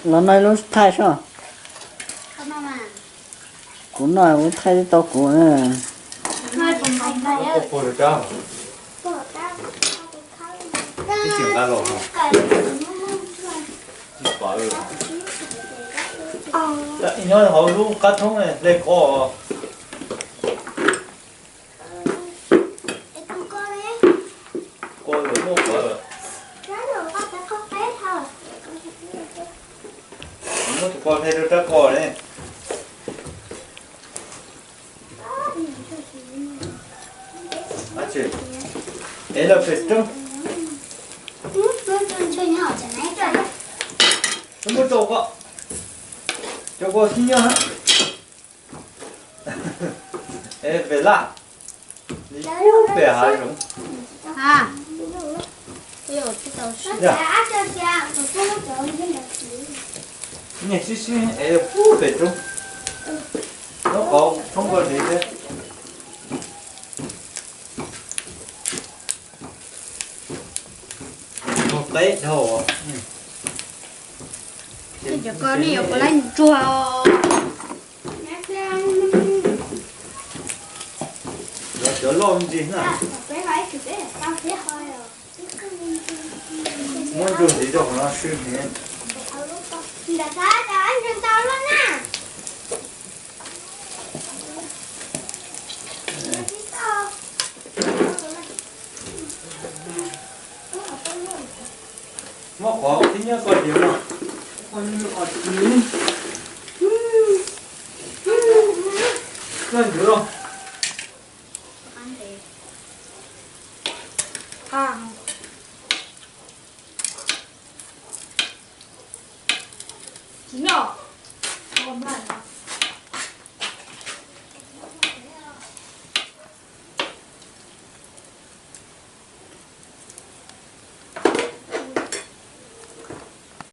lần này luôn thay sao Không mà cũng nói cũng thay đi tao cũng nè hơi còn bóng này á Cô được chưa? Cái chuyện ra lộn hả? Bỏ rồi. Nhớ là hồi lúc cắt thông này lên cổ. Cô rồi mua bỏ rồi. Nó tụi con thấy được trái cò đấy. À chị. Đấy là phải trông. Nó mua trâu có. Cho cô xin nhớ hả? Ê, về lạ. Đi cút về hả đúng? à cái ở cái tàu xe Nhẹ xí xí, ê, cút về trông. Nó có, không có gì thế. Một đấy thôi. cái chỗ con này có lên chùa Chở lon gì hả? Muốn dùng gì đâu nó xuyên nhé. Mất có tí nhớ coi gì không? Con như có tí. Lên dữ không? à